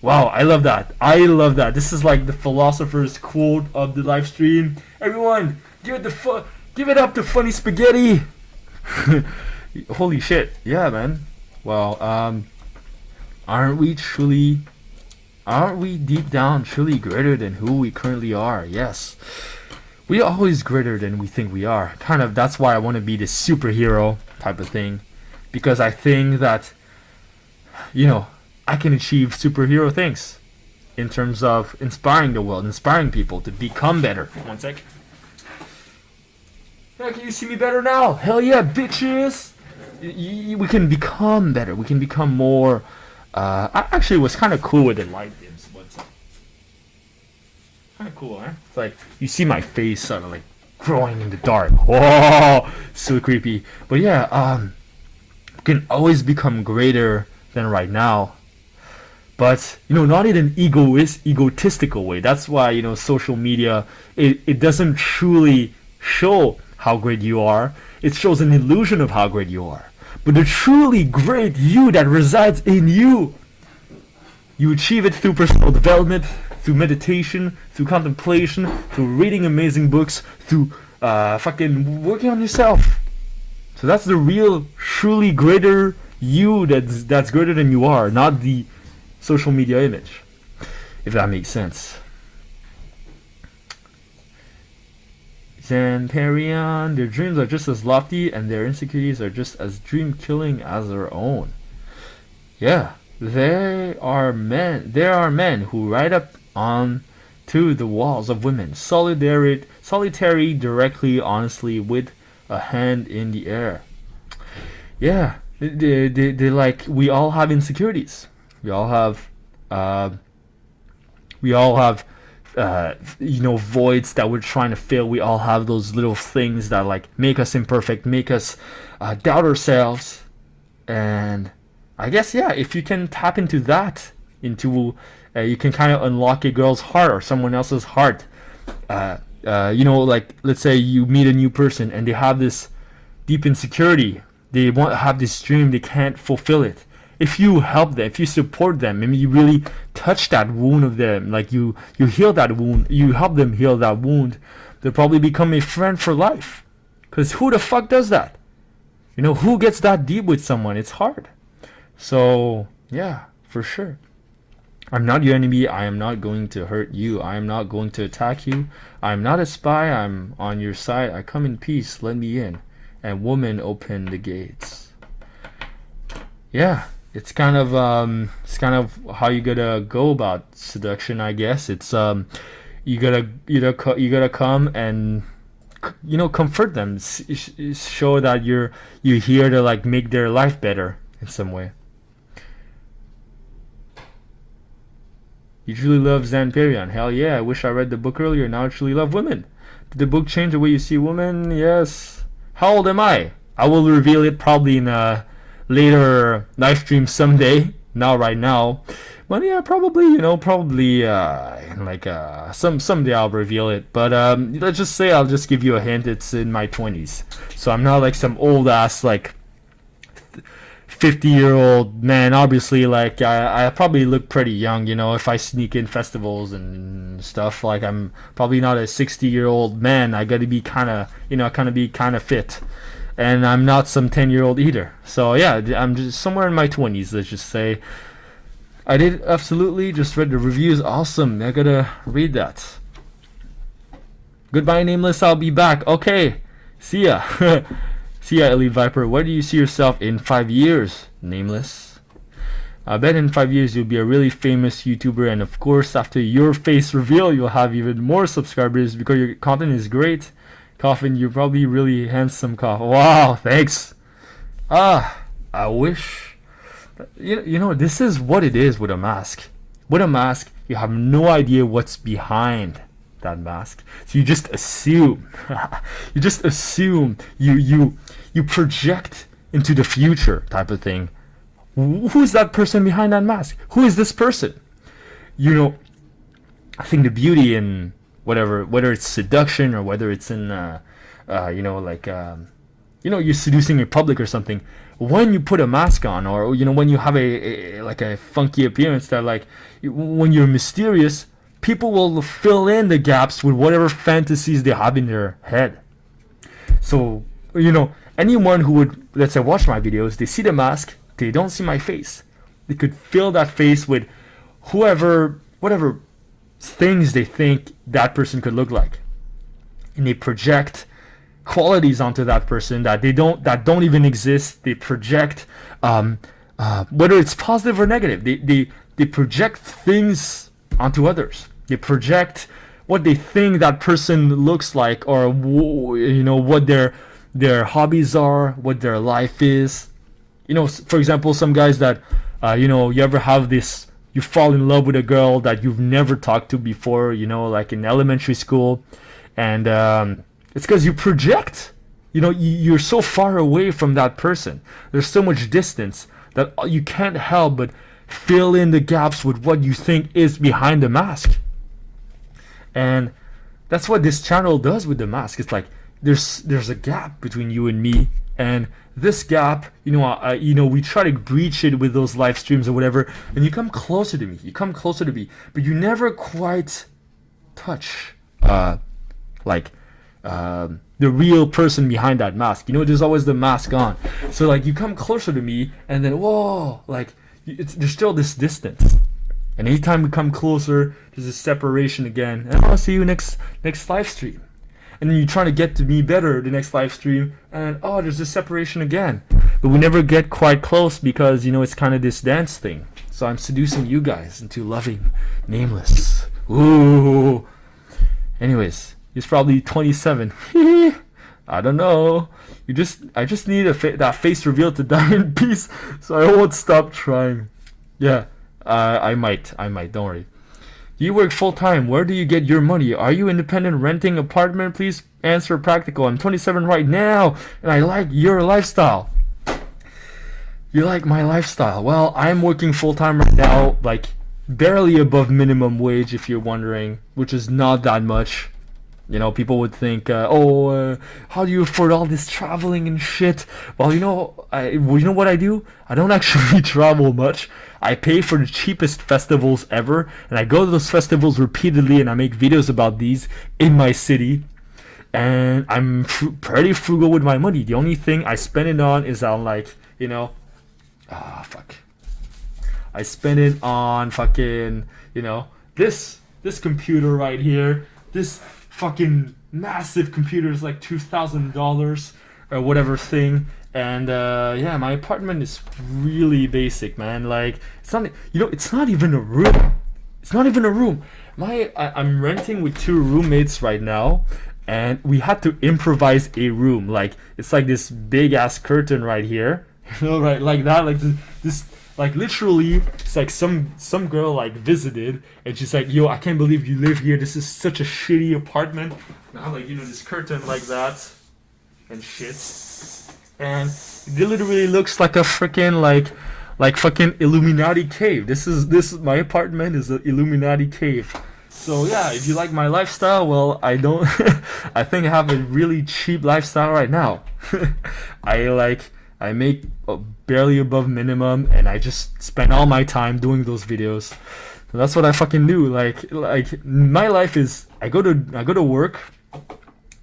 Wow, I love that. I love that. This is like the philosopher's quote of the live stream. Everyone, give it up to Funny Spaghetti. Holy shit. Yeah, man. Well, aren't we deep down truly greater than who we currently are? Yes. We are always greater than we think we are. Kind of, that's why I want to be this superhero type of thing. Because I think that, I can achieve superhero things in terms of inspiring the world, inspiring people to become better. One sec. Yeah, can you see me better now? Hell yeah, bitches! We can become better. We can become more. Actually, it was kind of cool with the light dims. What's up? Kind of cool, huh? It's like you see my face sort of like growing in the dark. Whoa, so creepy. But yeah, we can always become greater than right now. But not in an egotistical way. That's why social media it doesn't truly show how great you are. It shows an illusion of how great you are. But the truly great you that resides in you achieve it through personal development, through meditation, through contemplation, through reading amazing books, through fucking working on yourself. So that's the real, truly greater you that's greater than you are, not the social media image, if that makes sense. Xanperion, their dreams are just as lofty and their insecurities are just as dream-killing as our own. Yeah, there are men who ride up on to the walls of women, solitary directly, honestly, with a hand in the air. Yeah, they like, we all have insecurities. We all have voids that we're trying to fill. We all have those little things that like make us imperfect, make us doubt ourselves. And I guess, yeah, if you can tap into that, you can kind of unlock a girl's heart or someone else's heart. Like let's say you meet a new person and they have this deep insecurity. They have this dream, they can't fulfill it. If you help them, if you support them, maybe you really touch that wound of them, like you heal that wound, you help them heal that wound, they'll probably become a friend for life. Because who the fuck does that? Who gets that deep with someone? It's hard. So, yeah, for sure. I'm not your enemy. I am not going to hurt you. I am not going to attack you. I am not a spy. I'm on your side. I come in peace. Let me in. And woman, open the gates. Yeah. It's kind of how you gotta go about seduction, I guess. It's you gotta come and comfort them, show that you're here to like make their life better in some way. You truly love Xanperion. Hell yeah! I wish I read the book earlier. Now I truly love women. Did the book change the way you see women? Yes. How old am I? I will reveal it probably in a later live stream someday, not right now, but yeah, probably someday I'll reveal it. But let's just say, I'll just give you a hint, it's in my 20s, so I'm not like some old ass like 50-year-old man. Obviously, like I probably look pretty young, if I sneak in festivals and stuff. Like I'm probably not a 60-year-old man. I gotta be kind of fit. And I'm not some 10-year-old either. So yeah, I'm just somewhere in my 20s, let's just say. I did absolutely just read the reviews. Awesome. I gotta read that. Goodbye, Nameless. I'll be back. Okay. See ya. See ya, Elite Viper. Where do you see yourself in 5 years, Nameless? I bet in 5 years you'll be a really famous YouTuber, and of course after your face reveal you'll have even more subscribers because your content is great. Coffin, you're probably really handsome, Coffin. Wow, thanks. I wish. This is what it is with a mask. With a mask, you have no idea what's behind that mask. So you just assume. You project into the future type of thing. Who's that person behind that mask? Who is this person? I think the beauty in whether it's seduction or whether it's in you're seducing in public or something, when you put a mask on, or when you have a funky appearance, that like when you're mysterious, people will fill in the gaps with whatever fantasies they have in their head. So anyone who would, let's say, watch my videos, they see the mask, they don't see my face, they could fill that face with whatever things they think that person could look like, and they project qualities onto that person that don't even exist. They project whether it's positive or negative. They project things onto others. They project what they think that person looks like, or what their hobbies are, what their life is. For example, some guys that you ever have this, you fall in love with a girl that you've never talked to before, like in elementary school, and it's because you project. You're so far away from that person. There's so much distance that you can't help but fill in the gaps with what you think is behind the mask. And that's what this channel does with the mask. It's like there's a gap between you and me, and this gap, we try to breach it with those live streams or whatever, and you come closer to me, but you never quite touch the real person behind that mask. There's always the mask on. So like you come closer to me, and then whoa, like there's still this distance. And anytime we come closer, there's a separation again. And I'll see you next live stream. And then you're trying to get to me better the next live stream, and there's this separation again. But we never get quite close because it's kind of this dance thing. So I'm seducing you guys into loving Nameless. Ooh. Anyways, he's probably 27. I don't know. I just need that face reveal to die in peace, so I won't stop trying. Yeah, I might. Don't worry. Do you work full time? Where do you get your money? Are you independent, renting apartment? Please answer practical. I'm 27 right now, and I like your lifestyle. You like my lifestyle? Well, I'm working full time right now, like barely above minimum wage, if you're wondering, which is not that much. People would think, how do you afford all this traveling and shit? Well, you know what I do? I don't actually travel much. I pay for the cheapest festivals ever, and I go to those festivals repeatedly, and I make videos about these in my city. And I'm pretty frugal with my money. The only thing I spend it on is on I spend it on fucking, this computer right here. This fucking massive computer is like $2,000 or whatever thing. And my apartment is really basic, man. Like it's not even a room. I'm renting with 2 roommates right now, and we had to improvise a room. Like it's like this big ass curtain right here, right, like that, like this. Like literally, it's like some girl like visited, and she's like, "Yo, I can't believe you live here. This is such a shitty apartment." Now, like this curtain like that, and shit, and it literally looks like a freaking like fucking Illuminati cave. This my apartment is an Illuminati cave. So yeah, if you like my lifestyle, well, I don't. I think I have a really cheap lifestyle right now. I make barely above minimum, and I just spend all my time doing those videos. So that's what I fucking do. Like my life is I go to work,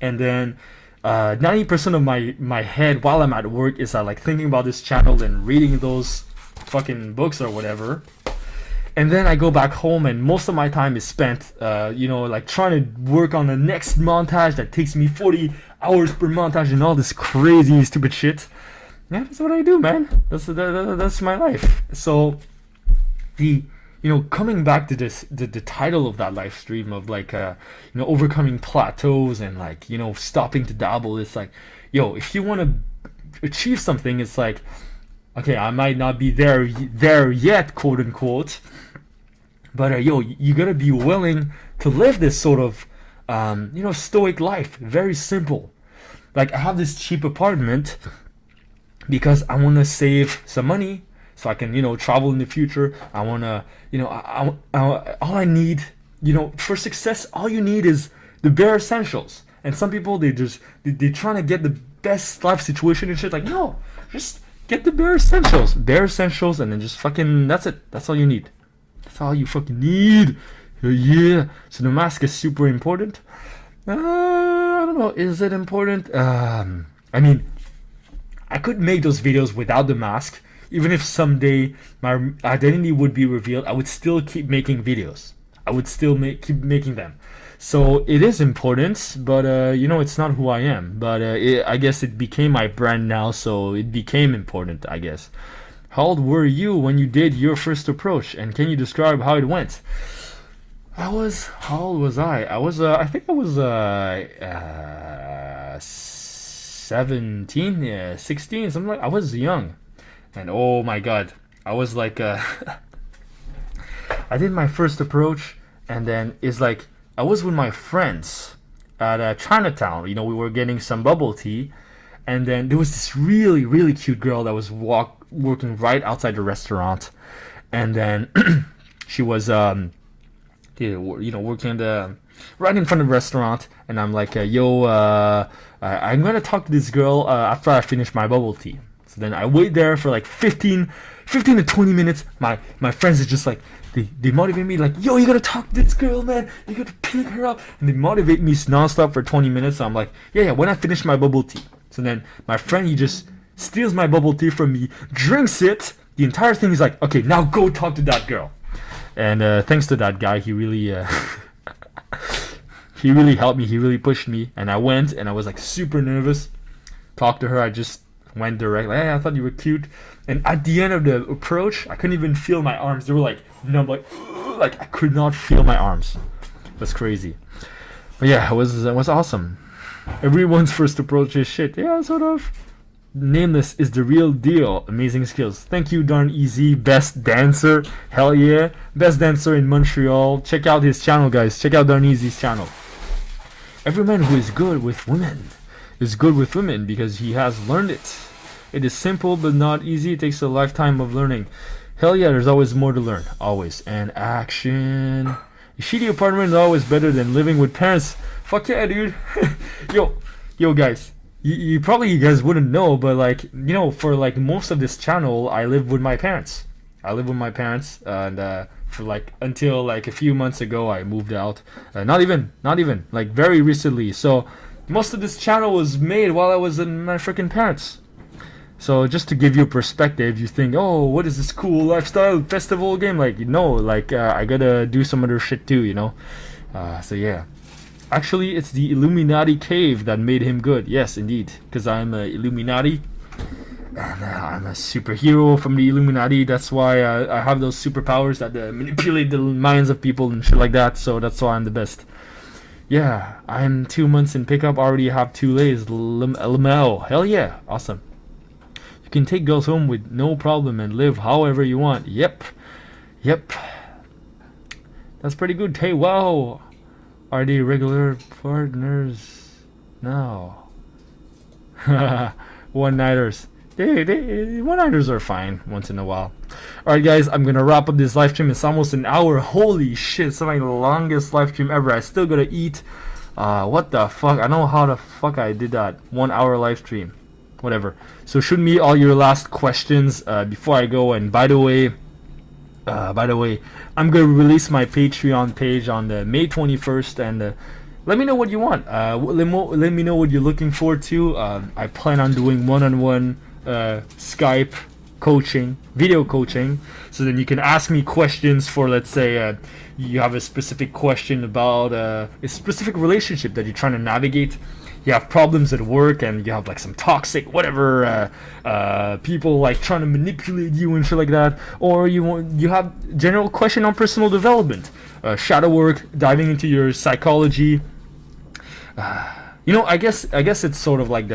and then 90% of my head while I'm at work is like thinking about this channel and reading those fucking books or whatever. And then I go back home, and most of my time is spent like trying to work on the next montage that takes me 40 hours per montage and all this crazy stupid shit. Yeah, that's what I do, man. That's my life. So, coming back to this, the title of that live stream of overcoming plateaus and stopping to dabble. It's like, if you want to achieve something, it's like, okay, I might not be there yet, quote unquote, but you gotta be willing to live this sort of, stoic life. Very simple. Like I have this cheap apartment because I want to save some money so I can, you know, travel in the future. I want to, you know, all I need, you know, for success, all you need is the bare essentials. And some people, they trying to get the best life situation and shit. Like, no, just get the bare essentials, and then just fucking, that's it. That's all you need. That's all you fucking need. Yeah. So the mask is super important. I don't know. Is it important? I mean, I could make those videos without the mask. Even if someday my identity would be revealed, I would still keep making videos. I would still keep making them. So it is important, but you know, it's not who I am. But I guess it became my brand now, so it became important, I guess. How old were you when you did your first approach, and can you describe how it went? How old was I? I think I was 17, yeah, 16, something like. I was young, and oh my god, I was like, I did my first approach, and then it's like I was with my friends at Chinatown. You know, we were getting some bubble tea, and then there was this really, really cute girl that was working right outside the restaurant, and then she was you know, working right in front of the restaurant, and I'm like, yo, I'm gonna talk to this girl after I finish my bubble tea. So then I wait there for like 15 to 20 minutes. My friends are just like, they motivate me like, yo, you gotta talk to this girl, man. You gotta pick her up, and they motivate me nonstop for 20 minutes. So I'm like, yeah, when I finish my bubble tea. So then my friend, he just steals my bubble tea from me, drinks it. The entire thing is like, okay, now go talk to that girl. And thanks to that guy, he really he really helped me. He really pushed me, and I went, and I was like super nervous. Talked to her. I just went direct. Like, hey, I thought you were cute. And at the end of the approach, I couldn't even feel my arms. They were like, numb, like I could not feel my arms. It was crazy. But yeah, it was awesome. Everyone's first approach is shit. Yeah, sort of. Nameless is the real deal. Amazing skills. Thank you, Darn Easy. Best dancer. Hell yeah. Best dancer in Montreal. Check out his channel, guys. Check out Darn Easy's channel. Every man who is good with women is good with women because he has learned it. It is simple but not easy. It takes a lifetime of learning. Hell yeah, there's always more to learn. Always. And action. A shitty apartment is always better than living with parents. Fuck yeah, dude. Yo, guys. You guys wouldn't know, but like, you know, for like most of this channel, I live with my parents. And for like until like a few months ago, I moved out. Not even like very recently. So most of this channel was made while I was in my freaking parents. So just to give you a perspective, you think, oh, what is this cool lifestyle festival game? Like, you know, like I gotta do some other shit too, you know. So yeah. Actually, it's the Illuminati cave that made him good. Yes, indeed. Because I'm a Illuminati. And I'm a superhero from the Illuminati. That's why I have those superpowers that manipulate the minds of people and shit like that. So that's why I'm the best. Yeah, I'm 2 months in pickup. Already have 2 lays. LML. Hell yeah. Awesome. You can take girls home with no problem and live however you want. Yep. That's pretty good. Hey, wow. Are they regular partners? No. One-nighters. One-nighters are fine once in a while. Alright guys, I'm gonna wrap up this live stream. It's almost an hour. Holy shit, it's like the longest live stream ever. I still gotta eat. What the fuck? I don't know how the fuck I did that. 1 hour live stream. Whatever. So shoot me all your last questions before I go. And by the way, I'm gonna release my Patreon page on the May 21st, and let me know what you want. Let me know what you're looking forward to. I plan on doing one-on-one Skype coaching, video coaching, so then you can ask me questions for, let's say, you have a specific question about a specific relationship that you're trying to navigate. You have problems at work, and you have like some toxic whatever people like trying to manipulate you and shit like that, or you have general question on personal development, shadow work, diving into your psychology. You know, I guess it's sort of like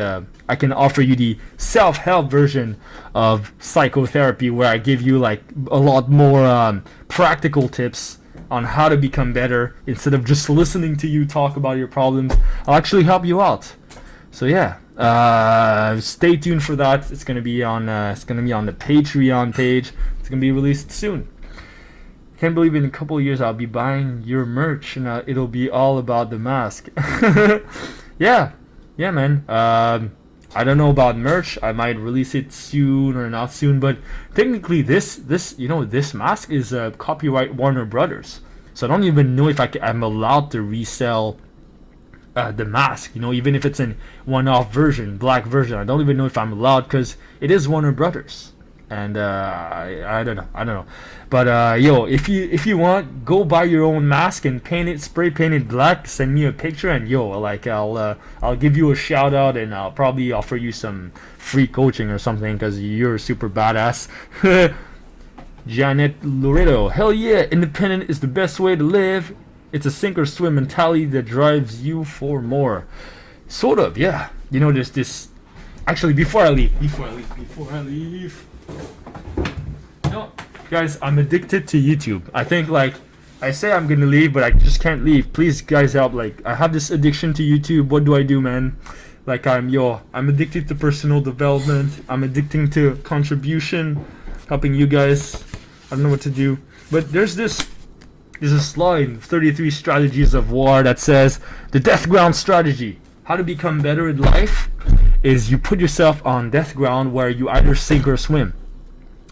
I can offer you the self-help version of psychotherapy, where I give you like a lot more practical tips on how to become better instead of just listening to you talk about your problems. I'll actually help you out. So yeah, stay tuned for that. It's gonna be on the Patreon page. It's gonna be released soon. Can't believe in a couple of years I'll be buying your merch and it'll be all about the mask. Yeah, man. I don't know about merch. I might release it soon or not soon, but technically this mask is copyright Warner Brothers. So I don't even know if I'm allowed to resell the mask. Even if it's in one-off version, black version. I don't even know if I'm allowed because it is Warner Brothers. And I don't know, but if you want, go buy your own mask and spray paint it black. Send me a picture and I'll give you a shout out and I'll probably offer you some free coaching or something because you're super badass. Janet Loreto, hell yeah, independent is the best way to live. It's a sink or swim mentality that drives you for more. Sort of, yeah. There's this. Actually, before I leave. Guys, I'm addicted to YouTube. I think I say I'm gonna leave, but I just can't leave. Please, guys, help. I have this addiction to YouTube. What do I do, man? I'm addicted to personal development. I'm addicted to contribution, helping you guys. I don't know what to do. But there's a slide, 33 strategies of war, that says the death ground strategy. How to become better in life is you put yourself on death ground where you either sink or swim.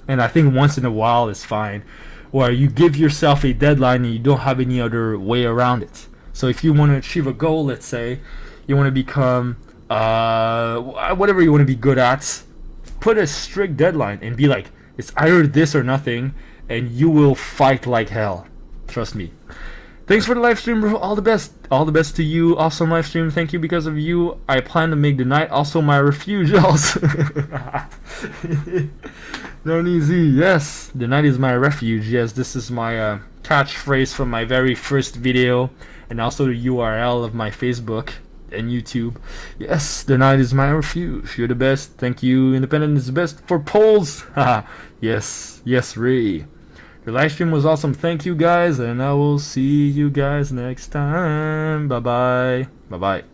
And I think once in a while is fine, where you give yourself a deadline and you don't have any other way around it. So if you want to achieve a goal, let's say you want to become whatever you want to be good at, put a strict deadline and be like, it's either this or nothing, and you will fight like hell. Trust me. Thanks for the live stream, bro. All the best. All the best to you. Awesome live stream. Thank you. Because of you, I plan to make the night also my refuge. Also. Don't easy. Yes, the night is my refuge. Yes, this is my catchphrase from my very first video, and also the URL of my Facebook and YouTube. Yes, the night is my refuge. You're the best. Thank you. Independent is the best for polls. Yes, Ray. Your live stream was awesome. Thank you, guys, and I will see you guys next time. Bye bye.